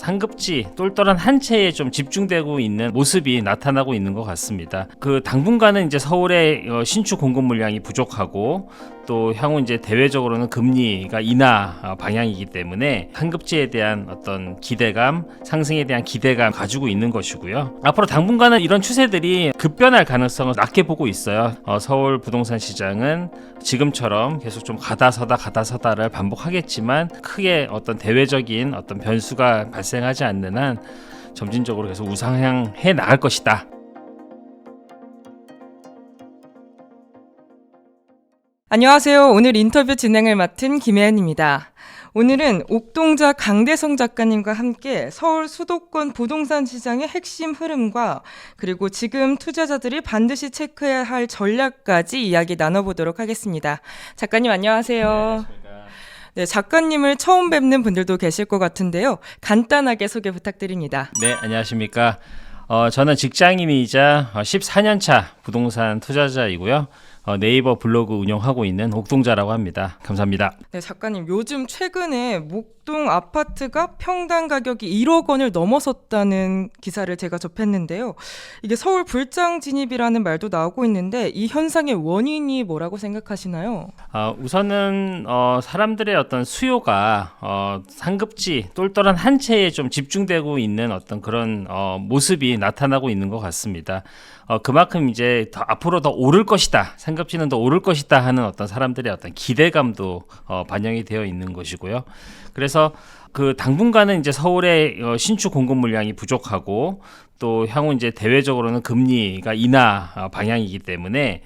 상급지 똘똘한 한 채에 좀 집중되고 있는 모습이 나타나고 있는 것 같습니다. 당분간은 이제 서울의 신축 공급 물량이 부족하고 또 향후 이제 대외적으로는 금리가 인하 방향이기 때문에 상급지에 대한 어떤 기대감, 상승에 대한 기대감 가지고 있는 것이고요. 앞으로 당분간은 이런 추세들이 급변할 가능성을 낮게 보고 있어요. 서울 부동산 시장은 지금처럼 계속 좀 가다서다를 반복하겠지만 크게 어떤 대외적인 어떤 변수가 발생하지 않는 한 점진적으로 계속 우상향해 나갈 것이다. 안녕하세요. 오늘 인터뷰 진행을 맡은 김혜은입니다. 오늘은 옥동자 강대성 작가님과 함께 서울 수도권 부동산 시장의 핵심 흐름과 그리고 지금 투자자들이 반드시 체크해야 할 전략까지 이야기 나눠보도록 하겠습니다. 작가님 안녕하세요. 네, 작가님을 처음 뵙는 분들도 계실 것 같은데요. 간단하게 소개 부탁드립니다. 네, 안녕하십니까. 저는 직장인이자 14년차 부동산 투자자이고요. 네이버 블로그 운영하고 있는 옥동자라고 합니다. 감사합니다. 네, 작가님 요즘 최근에 목동 아파트가 평당 가격이 1억 원을 넘어섰다는 기사를 제가 접했는데요. 이게 서울 불장 진입이라는 말도 나오고 있는데 이 현상의 원인이 뭐라고 생각하시나요? 우선은 사람들의 어떤 수요가 상급지 똘똘한 한 채에 좀 집중되고 있는 어떤 그런 모습이 나타나고 있는 것 같습니다. 그만큼 이제 앞으로 더 오를 것이다, 상급지는 더 오를 것이다 하는 어떤 사람들의 어떤 기대감도 반영이 되어 있는 것이고요. 그래서 당분간은 이제 서울의 신축 공급 물량이 부족하고 또 향후 이제 대외적으로는 금리가 인하 방향이기 때문에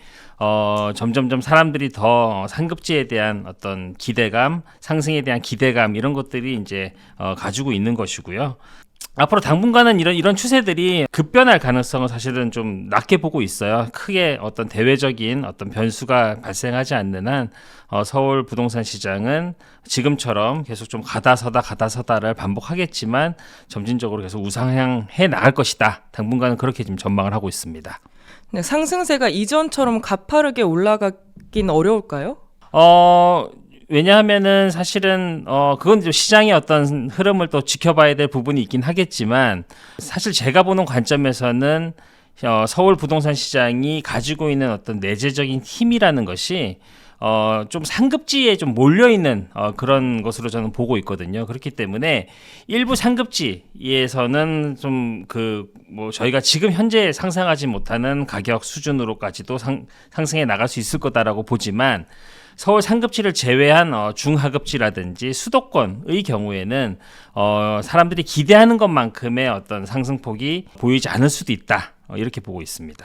점점점 사람들이 더 상급지에 대한 어떤 기대감, 상승에 대한 기대감 이런 것들이 이제 가지고 있는 것이고요. 앞으로 당분간은 이런 추세들이 급변할 가능성을 사실은 좀 낮게 보고 있어요. 크게 어떤 대외적인 어떤 변수가 발생하지 않는 한 서울 부동산 시장은 지금처럼 계속 좀 가다서다를 반복하겠지만 점진적으로 계속 우상향해 나갈 것이다. 당분간은 그렇게 지금 전망을 하고 있습니다. 네, 상승세가 이전처럼 가파르게 올라가긴 어려울까요? 왜냐하면은 사실은 그건 좀 시장의 어떤 흐름을 또 지켜봐야 될 부분이 있긴 하겠지만 사실 제가 보는 관점에서는 서울 부동산 시장이 가지고 있는 어떤 내재적인 힘이라는 것이 좀 상급지에 좀 몰려있는 그런 것으로 저는 보고 있거든요. 그렇기 때문에 일부 상급지에서는 좀 저희가 지금 현재 상상하지 못하는 가격 수준으로까지도 상승해 나갈 수 있을 거다라고 보지만 서울 상급지를 제외한 중하급지라든지 수도권의 경우에는 사람들이 기대하는 것만큼의 어떤 상승폭이 보이지 않을 수도 있다. 이렇게 보고 있습니다.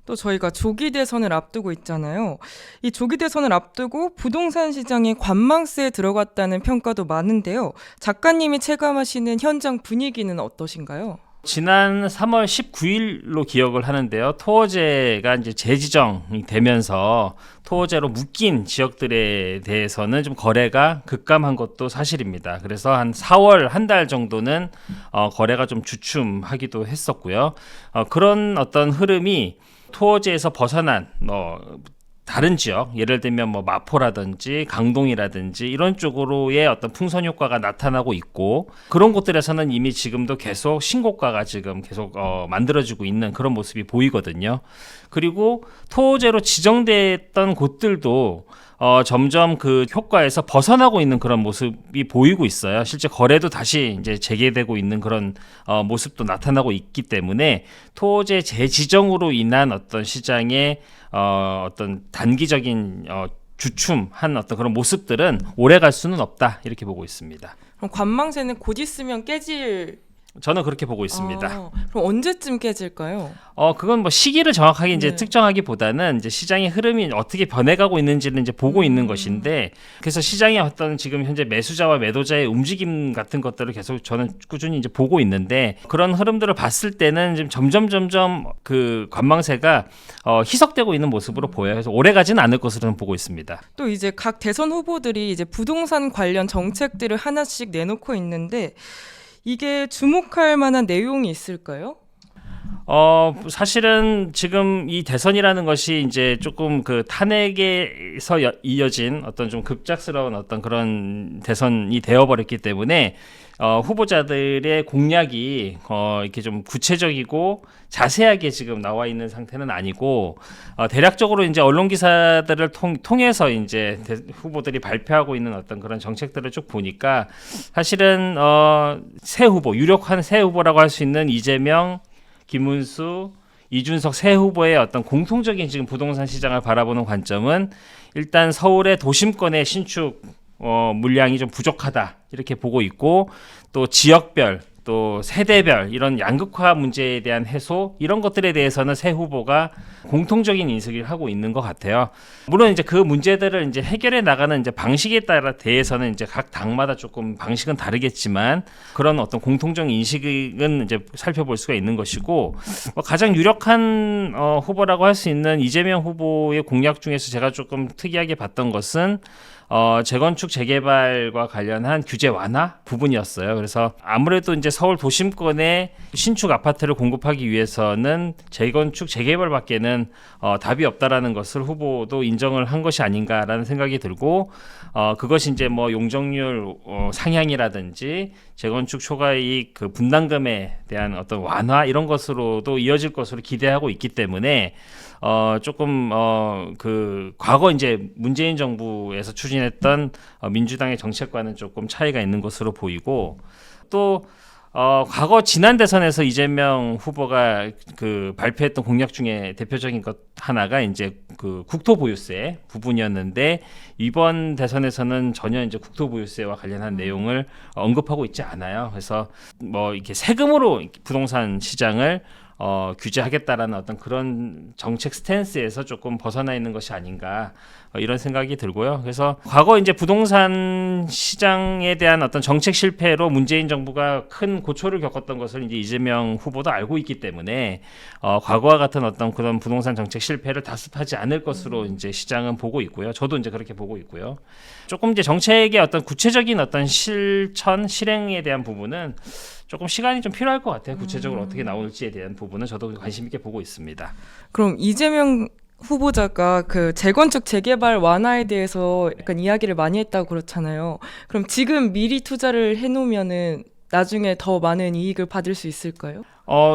또 저희가 조기 대선을 앞두고 있잖아요. 이 조기 대선을 앞두고 부동산 시장이 관망세에 들어갔다는 평가도 많은데요. 작가님이 체감하시는 현장 분위기는 어떠신가요? 지난 3월 19일로 기억을 하는데요. 토어제가 이제 재지정이 되면서 토어제로 묶인 지역들에 대해서는 좀 거래가 급감한 것도 사실입니다. 그래서 한 4월 한 달 정도는 거래가 좀 주춤하기도 했었고요. 그런 어떤 흐름이 토어제에서 벗어난 다른 지역, 예를 들면 마포라든지 강동이라든지 이런 쪽으로의 어떤 풍선 효과가 나타나고 있고 그런 곳들에서는 이미 지금도 계속 신고가가 지금 계속 만들어지고 있는 그런 모습이 보이거든요. 그리고 토호제로 지정됐던 곳들도 점점 그 효과에서 벗어나고 있는 그런 모습이 보이고 있어요. 실제 거래도 다시 이제 재개되고 있는 그런 모습도 나타나고 있기 때문에 토호제 재지정으로 인한 어떤 시장의 어떤 단기적인 주춤한 어떤 그런 모습들은 오래 갈 수는 없다 이렇게 보고 있습니다. 그럼 관망세는 곧 있으면 깨질? 저는 그렇게 보고 있습니다. 그럼 언제쯤 깨질까요? 그건 시기를 정확하게 이제 특정하기보다는 이제 시장의 흐름이 어떻게 변해가고 있는지를 이제 보고 있는 것인데, 그래서 시장의 어떤 지금 현재 매수자와 매도자의 움직임 같은 것들을 계속 저는 꾸준히 이제 보고 있는데, 그런 흐름들을 봤을 때는 지금 점점 그 관망세가 희석되고 있는 모습으로 보여요. 그래서 오래 가지는 않을 것으로 보고 있습니다. 또 이제 각 대선 후보들이 이제 부동산 관련 정책들을 하나씩 내놓고 있는데 이게 주목할 만한 내용이 있을까요? 사실은 지금 이 대선이라는 것이 이제 조금 그 탄핵에서 이어진 어떤 좀 급작스러운 어떤 그런 대선이 되어버렸기 때문에 후보자들의 공약이 이렇게 좀 구체적이고 자세하게 지금 나와 있는 상태는 아니고 대략적으로 이제 언론 기사들을 통해서 이제 후보들이 발표하고 있는 어떤 그런 정책들을 쭉 보니까 사실은 새 후보, 유력한 새 후보라고 할 수 있는 이재명, 김문수, 이준석 세 후보의 어떤 공통적인 지금 부동산 시장을 바라보는 관점은 일단 서울의 도심권의 신축 물량이 좀 부족하다 이렇게 보고 있고, 또 지역별 또 세대별 이런 양극화 문제에 대한 해소 이런 것들에 대해서는 새 후보가 공통적인 인식을 하고 있는 것 같아요. 물론 이제 그 문제들을 이제 해결해 나가는 이제 방식에 따라 대해서는 이제 각 당마다 조금 방식은 다르겠지만 그런 어떤 공통적 인식은 이제 살펴볼 수가 있는 것이고, 가장 유력한 후보라고 할 수 있는 이재명 후보의 공약 중에서 제가 조금 특이하게 봤던 것은 재건축 재개발과 관련한 규제 완화 부분이었어요. 그래서 아무래도 이제 서울 도심권에 신축 아파트를 공급하기 위해서는 재건축 재개발밖에는 답이 없다라는 것을 후보도 인정을 한 것이 아닌가라는 생각이 들고, 그것이 이제 뭐 용적률 상향이라든지 재건축 초과이익 그 분담금에 대한 어떤 완화 이런 것으로도 이어질 것으로 기대하고 있기 때문에 조금 그 과거 이제 문재인 정부에서 추진했던 민주당의 정책과는 조금 차이가 있는 것으로 보이고, 또 과거 지난 대선에서 이재명 후보가 그 발표했던 공약 중에 대표적인 것 하나가 이제 그 국토보유세 부분이었는데, 이번 대선에서는 전혀 이제 국토보유세와 관련한 내용을 언급하고 있지 않아요. 그래서 뭐 이렇게 세금으로 부동산 시장을 규제하겠다라는 어떤 그런 정책 스탠스에서 조금 벗어나 있는 것이 아닌가 이런 생각이 들고요. 그래서 과거 이제 부동산 시장에 대한 어떤 정책 실패로 문재인 정부가 큰 고초를 겪었던 것을 이제 이재명 후보도 알고 있기 때문에 과거와 같은 어떤 그런 부동산 정책 실패를 다습하지 않을 것으로 이제 시장은 보고 있고요. 저도 이제 그렇게 보고 있고요. 조금 이제 정책의 어떤 구체적인 어떤 실천 실행에 대한 부분은 조금 시간이 좀 필요할 것 같아요. 구체적으로 어떻게 나올지에 대한 부분은 저도 관심 있게 보고 있습니다. 그럼 이재명 후보자가 그 재건축 재개발 완화에 대해서 약간 이야기를 많이 했다고 그렇잖아요. 그럼 지금 미리 투자를 해놓으면은 나중에 더 많은 이익을 받을 수 있을까요?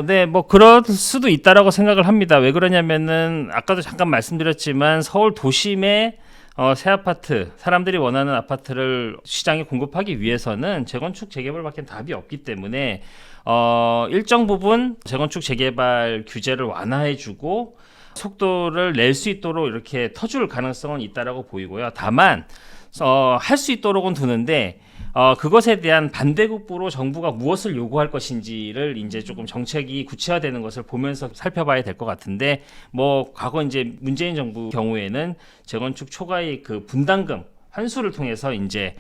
네, 뭐 그럴 수도 있다라고 생각을 합니다. 왜 그러냐면은 아까도 잠깐 말씀드렸지만 서울 도심에 새 아파트, 사람들이 원하는 아파트를 시장에 공급하기 위해서는 재건축 재개발밖에 답이 없기 때문에 일정 부분 재건축 재개발 규제를 완화해주고 속도를 낼 수 있도록 이렇게 터줄 가능성은 있다라고 보이고요. 다만 할 수 있도록은 두는데 그것에 대한 반대급부로 정부가 무엇을 요구할 것인지를 이제 조금 정책이 구체화되는 것을 보면서 살펴봐야 될 것 같은데, 뭐 과거 이제 문재인 정부 경우에는 재건축 초과이익 그 분담금 환수를 통해서 이제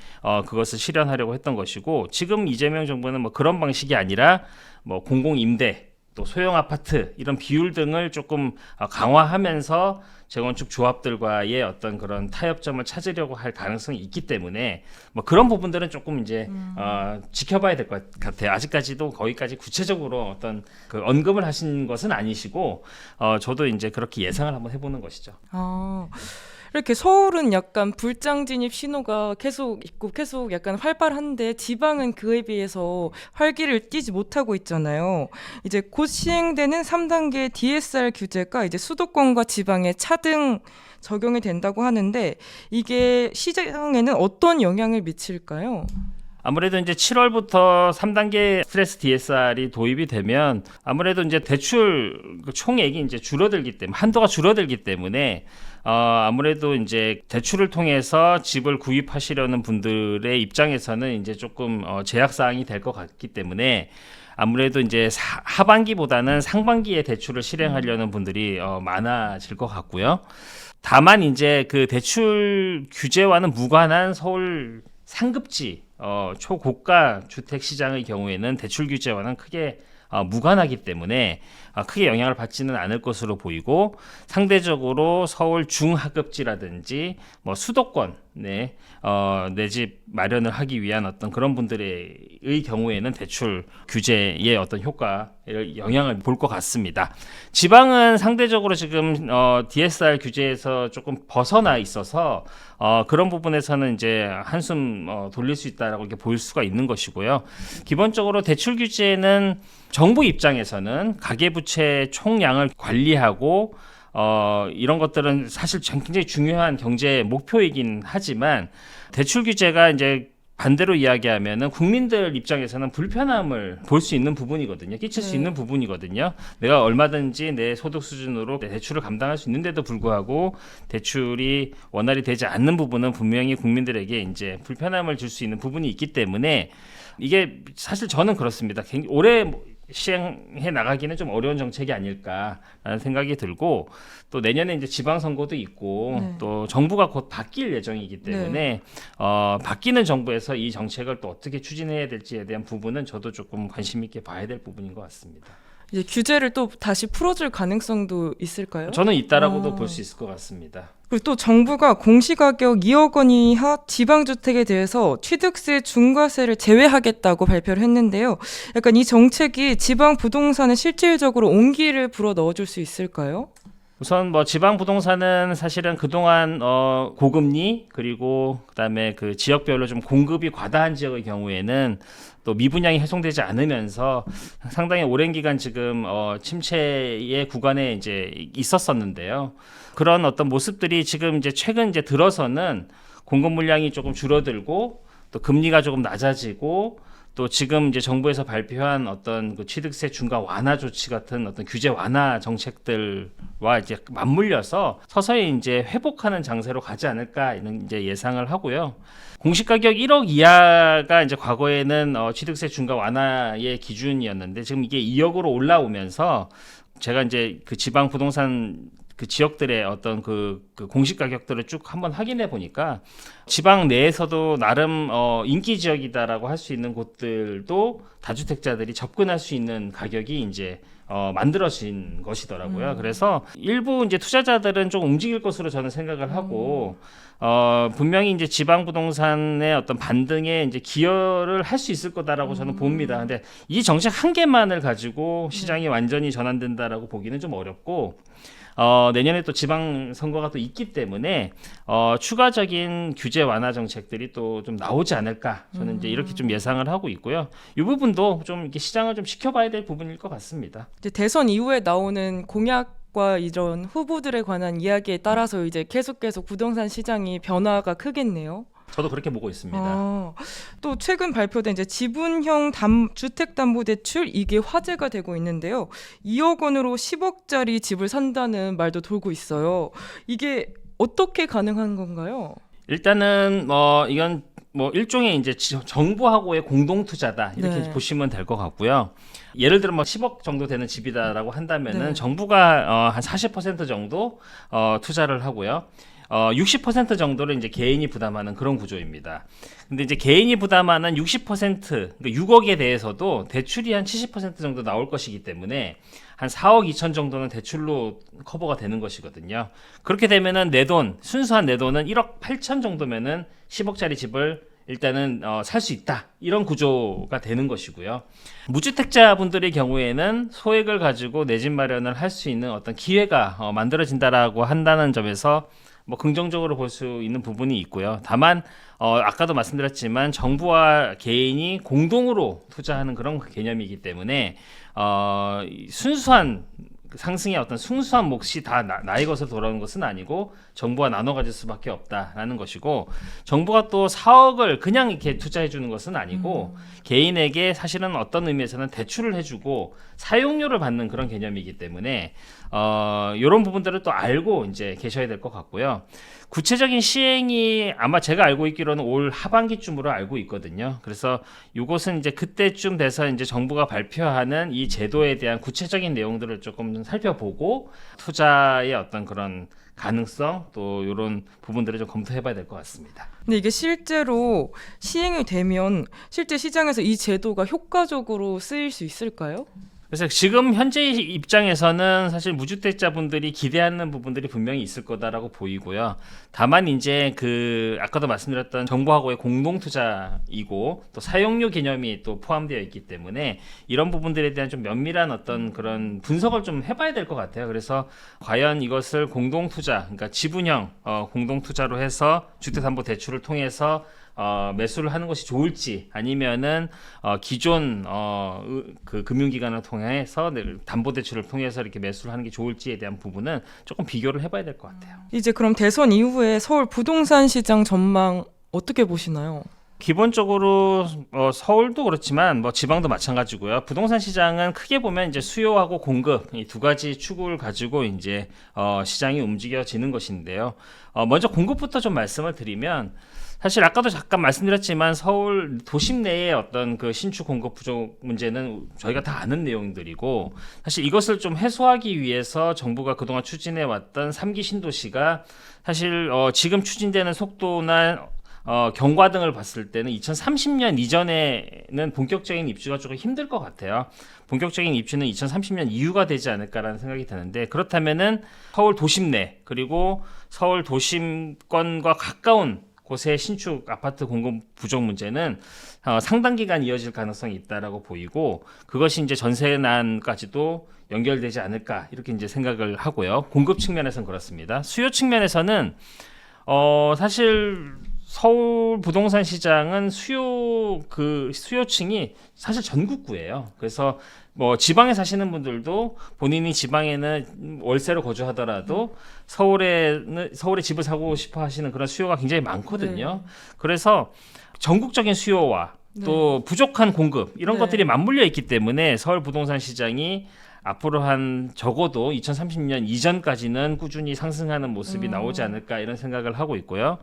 그것을 실현하려고 했던 것이고, 지금 이재명 정부는 뭐 그런 방식이 아니라 뭐 공공임대 또 소형 아파트 이런 비율 등을 조금 강화하면서 재건축 조합들과의 어떤 그런 타협점을 찾으려고 할 가능성이 있기 때문에 뭐 그런 부분들은 조금 이제 지켜봐야 될 것 같아요. 아직까지도 거기까지 구체적으로 어떤 그 언급을 하신 것은 아니시고 저도 이제 그렇게 예상을 한번 해보는 것이죠. 이렇게 서울은 약간 불장 진입 신호가 계속 있고 계속 약간 활발한데 지방은 그에 비해서 활기를 띠지 못하고 있잖아요. 이제 곧 시행되는 3단계 DSR 규제가 이제 수도권과 지방에 차등 적용이 된다고 하는데 이게 시장에는 어떤 영향을 미칠까요? 아무래도 이제 7월부터 3단계 스트레스 DSR이 도입이 되면 아무래도 이제 대출 총액이 이제 줄어들기 때문에 한도가 줄어들기 때문에 아무래도 이제 대출을 통해서 집을 구입하시려는 분들의 입장에서는 이제 조금 제약 사항이 될 것 같기 때문에 아무래도 이제 하반기보다는 상반기에 대출을 실행하려는 분들이 많아질 것 같고요. 다만 이제 그 대출 규제와는 무관한 서울 상급지 초고가 주택 시장의 경우에는 대출 규제와는 크게 무관하기 때문에 크게 영향을 받지는 않을 것으로 보이고, 상대적으로 서울 중하급지라든지 뭐 수도권 내 집 마련을 하기 위한 어떤 그런 분들의 경우에는 대출 규제의 어떤 효과를 영향을 볼 것 같습니다. 지방은 상대적으로 지금 DSR 규제에서 조금 벗어나 있어서 그런 부분에서는 이제 한숨 돌릴 수 있다라고 이렇게 보일 수가 있는 것이고요. 기본적으로 대출 규제는 정부 입장에서는 가계부채 총량을 관리하고 이런 것들은 사실 굉장히 중요한 경제 목표이긴 하지만 대출 규제가 이제 반대로 이야기하면은 국민들 입장에서는 불편함을 볼 수 있는 부분이거든요. 끼칠 수 있는 부분이거든요. 내가 얼마든지 내 소득 수준으로 대출을 감당할 수 있는데도 불구하고 대출이 원활히 되지 않는 부분은 분명히 국민들에게 이제 불편함을 줄 수 있는 부분이 있기 때문에 이게 사실 저는 그렇습니다. 굉장히 오래 시행해 나가기는 좀 어려운 정책이 아닐까라는 생각이 들고 또 내년에 이제 지방선거도 있고 또 정부가 곧 바뀔 예정이기 때문에 바뀌는 정부에서 이 정책을 또 어떻게 추진해야 될지에 대한 부분은 저도 조금 관심 있게 봐야 될 부분인 것 같습니다. 이제 규제를 또 다시 풀어줄 가능성도 있을까요? 저는 있다라고도 볼 수 있을 것 같습니다. 그리고 또 정부가 공시가격 2억 원 이하 지방주택에 대해서 취득세 중과세를 제외하겠다고 발표를 했는데요. 약간 이 정책이 지방 부동산에 실질적으로 온기를 불어 넣어줄 수 있을까요? 우선 뭐 지방 부동산은 사실은 그동안 고금리 그리고 그다음에 그 지역별로 좀 공급이 과다한 지역의 경우에는 또 미분양이 해소되지 않으면서 상당히 오랜 기간 지금 침체의 구간에 이제 있었었는데요. 그런 어떤 모습들이 지금 이제 최근 이제 들어서는 공급 물량이 조금 줄어들고 또 금리가 조금 낮아지고 또 지금 이제 정부에서 발표한 어떤 그 취득세 중과 완화 조치 같은 어떤 규제 완화 정책들과 이제 맞물려서 서서히 이제 회복하는 장세로 가지 않을까 이런 이제 예상을 하고요. 공시가격 1억 이하가 이제 과거에는 취득세 중과 완화의 기준이었는데 지금 이게 2억으로 올라오면서 제가 이제 그 지방 부동산 그 지역들의 어떤 그 공시 가격들을 쭉 한번 확인해 보니까 지방 내에서도 나름 인기 지역이다라고 할 수 있는 곳들도 다주택자들이 접근할 수 있는 가격이 이제 만들어진 것이더라고요. 그래서 일부 이제 투자자들은 좀 움직일 것으로 저는 생각을 하고 분명히 이제 지방 부동산의 어떤 반등에 이제 기여를 할 수 있을 거다라고 저는 봅니다. 근데 이 정책 한 개만을 가지고 시장이 완전히 전환된다라고 보기는 좀 어렵고 내년에 또 지방 선거가 또 있기 때문에 추가적인 규제 완화 정책들이 또 좀 나오지 않을까 저는 이제 이렇게 좀 예상을 하고 있고요. 이 부분도 좀 이렇게 시장을 좀 지켜봐야 될 부분일 것 같습니다. 이제 대선 이후에 나오는 공약과 이런 후보들에 관한 이야기에 따라서 이제 계속 부동산 시장이 변화가 크겠네요. 저도 그렇게 보고 있습니다. 또 최근 발표된 이제 지분형 주택담보대출 이게 화제가 되고 있는데요. 2억 원으로 10억짜리 집을 산다는 말도 돌고 있어요. 이게 어떻게 가능한 건가요? 일단은 이건 뭐 일종의 이제 정부하고의 공동 투자다 이렇게 보시면 될 것 같고요. 예를 들어 뭐 10억 정도 되는 집이다라고 한다면은 정부가 한 40% 정도 투자를 하고요. 60% 정도를 이제 개인이 부담하는 그런 구조입니다. 근데 이제 개인이 부담하는 60%, 그러니까 6억에 대해서도 대출이 한 70% 정도 나올 것이기 때문에 한 4억 2천 정도는 대출로 커버가 되는 것이거든요. 그렇게 되면은 순수한 내 돈은 1억 8천 정도면은 10억짜리 집을 일단은 살 수 있다. 이런 구조가 되는 것이고요. 무주택자분들의 경우에는 소액을 가지고 내 집 마련을 할 수 있는 어떤 기회가 만들어진다라고 한다는 점에서 뭐 긍정적으로 볼 수 있는 부분이 있고요. 다만 아까도 말씀드렸지만 정부와 개인이 공동으로 투자하는 그런 개념이기 때문에 순수한 상승의 어떤 순수한 몫이 다 나의 것으로 돌아오는 것은 아니고 정부와 나눠 가질 수밖에 없다라는 것이고 정부가 또 4억을 그냥 이렇게 투자해 주는 것은 아니고 개인에게 사실은 어떤 의미에서는 대출을 해주고 사용료를 받는 그런 개념이기 때문에 이런 부분들을 또 알고 이제 계셔야 될 것 같고요. 구체적인 시행이 아마 제가 알고 있기로는 올 하반기쯤으로 알고 있거든요. 그래서 이것은 이제 그때쯤 돼서 이제 정부가 발표하는 이 제도에 대한 구체적인 내용들을 조금 살펴보고 투자의 어떤 그런 가능성 또 이런 부분들을 좀 검토해봐야 될 것 같습니다. 근데 이게 실제로 시행이 되면 실제 시장에서 이 제도가 효과적으로 쓰일 수 있을까요? 그래서 지금 현재 입장에서는 사실 무주택자분들이 기대하는 부분들이 분명히 있을 거다라고 보이고요. 다만 이제 그 아까도 말씀드렸던 정부하고의 공동 투자이고 또 사용료 개념이 또 포함되어 있기 때문에 이런 부분들에 대한 좀 면밀한 어떤 그런 분석을 좀 해봐야 될 것 같아요. 그래서 과연 이것을 공동 투자, 그러니까 지분형 공동 투자로 해서 주택담보대출을 통해서 매수를 하는 것이 좋을지 아니면은 기존 그 금융기관을 통해서 담보대출을 통해서 이렇게 매수를 하는 게 좋을지에 대한 부분은 조금 비교를 해봐야 될 것 같아요. 이제 그럼 대선 이후에 서울 부동산 시장 전망 어떻게 보시나요? 기본적으로 서울도 그렇지만 뭐 지방도 마찬가지고요. 부동산 시장은 크게 보면 이제 수요하고 공급 이 두 가지 축을 가지고 이제 시장이 움직여지는 것인데요. 먼저 공급부터 좀 말씀을 드리면 사실 아까도 잠깐 말씀드렸지만 서울 도심 내의 어떤 그 신축 공급 부족 문제는 저희가 다 아는 내용들이고 사실 이것을 좀 해소하기 위해서 정부가 그동안 추진해 왔던 3기 신도시가 사실 지금 추진되는 속도나 경과 등을 봤을 때는 2030년 이전에는 본격적인 입주가 조금 힘들 것 같아요. 본격적인 입주는 2030년 이후가 되지 않을까라는 생각이 드는데 그렇다면은 서울 도심 내 그리고 서울 도심권과 가까운 곳의 신축 아파트 공급 부족 문제는 상당 기간 이어질 가능성이 있다라고 보이고 그것이 이제 전세난까지도 연결되지 않을까 이렇게 이제 생각을 하고요. 공급 측면에서는 그렇습니다. 수요 측면에서는 사실 서울 부동산 시장은 수요층이 사실 전국구예요. 그래서 뭐 지방에 사시는 분들도 본인이 지방에는 월세로 거주하더라도 서울에 집을 사고 싶어 하시는 그런 수요가 굉장히 많거든요. 네. 그래서 전국적인 수요와 또 부족한 공급 이런 것들이 맞물려 있기 때문에 서울 부동산 시장이 앞으로 한 적어도 2030년 이전까지는 꾸준히 상승하는 모습이 나오지 않을까 이런 생각을 하고 있고요.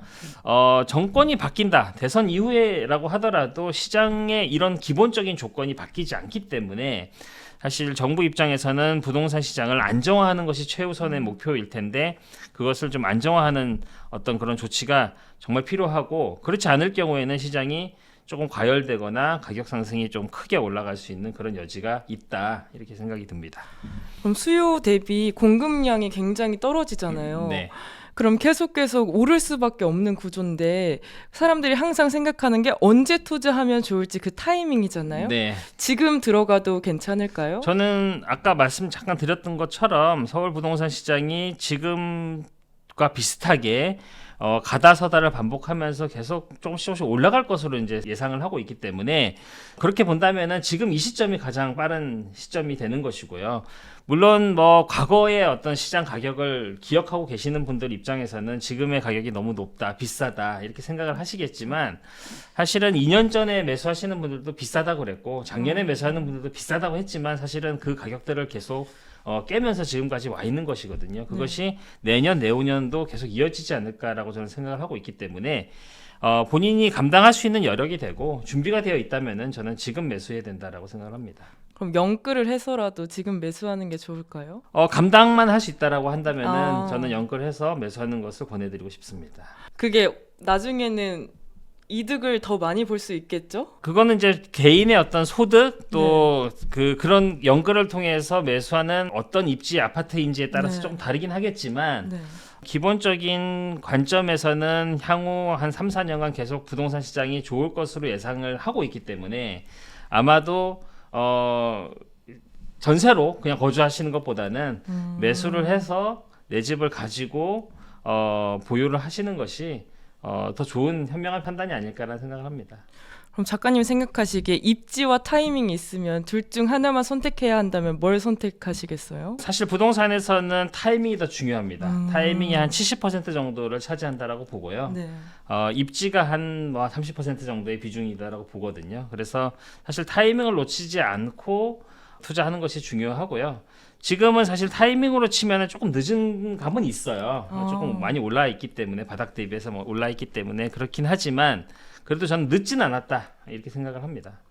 정권이 바뀐다. 대선 이후에라고 하더라도 시장의 이런 기본적인 조건이 바뀌지 않기 때문에 사실 정부 입장에서는 부동산 시장을 안정화하는 것이 최우선의 목표일 텐데 그것을 좀 안정화하는 어떤 그런 조치가 정말 필요하고 그렇지 않을 경우에는 시장이 조금 과열되거나 가격 상승이 좀 크게 올라갈 수 있는 그런 여지가 있다 이렇게 생각이 듭니다. 그럼 수요 대비 공급량이 굉장히 떨어지잖아요. 네. 그럼 계속 오를 수밖에 없는 구조인데 사람들이 항상 생각하는 게 언제 투자하면 좋을지 그 타이밍이잖아요. 네. 지금 들어가도 괜찮을까요? 저는 아까 말씀 잠깐 드렸던 것처럼 서울 부동산 시장이 지금과 비슷하게 가다서다를 반복하면서 계속 조금씩 올라갈 것으로 이제 예상을 하고 있기 때문에 그렇게 본다면은 지금 이 시점이 가장 빠른 시점이 되는 것이고요. 물론 뭐 과거의 어떤 시장 가격을 기억하고 계시는 분들 입장에서는 지금의 가격이 너무 높다, 비싸다 이렇게 생각을 하시겠지만 사실은 2년 전에 매수하시는 분들도 비싸다고 그랬고 작년에 매수하는 분들도 비싸다고 했지만 사실은 그 가격들을 계속 깨면서 지금까지 와 있는 것이거든요. 그것이 내년, 내후년도 계속 이어지지 않을까라고 저는 생각을 하고 있기 때문에 본인이 감당할 수 있는 여력이 되고 준비가 되어 있다면은 저는 지금 매수해야 된다라고 생각을 합니다. 그럼 영끌을 해서라도 지금 매수하는 게 좋을까요? 감당만 할 수 있다라고 한다면은 저는 영끌을 해서 매수하는 것을 권해드리고 싶습니다. 그게 나중에는 이득을 더 많이 볼 수 있겠죠? 그거는 이제 개인의 어떤 소득 또 그런 연끌을 통해서 매수하는 어떤 입지 아파트인지에 따라서 조금 다르긴 하겠지만 기본적인 관점에서는 향후 한 3, 4년간 계속 부동산 시장이 좋을 것으로 예상을 하고 있기 때문에 아마도 전세로 그냥 거주하시는 것보다는 매수를 해서 내 집을 가지고 보유를 하시는 것이 더 좋은 현명한 판단이 아닐까라는 생각을 합니다. 그럼 작가님 생각하시기에 입지와 타이밍이 있으면 둘 중 하나만 선택해야 한다면 뭘 선택하시겠어요? 사실 부동산에서는 타이밍이 더 중요합니다. 타이밍이 한 70% 정도를 차지한다라고 보고요. 네. 입지가 한 30% 정도의 비중이다라고 보거든요. 그래서 사실 타이밍을 놓치지 않고 투자하는 것이 중요하고요. 지금은 사실 타이밍으로 치면 조금 늦은 감은 있어요. 조금 많이 올라 있기 때문에 바닥 대비해서 올라 있기 때문에 그렇긴 하지만 그래도 저는 늦진 않았다 이렇게 생각을 합니다.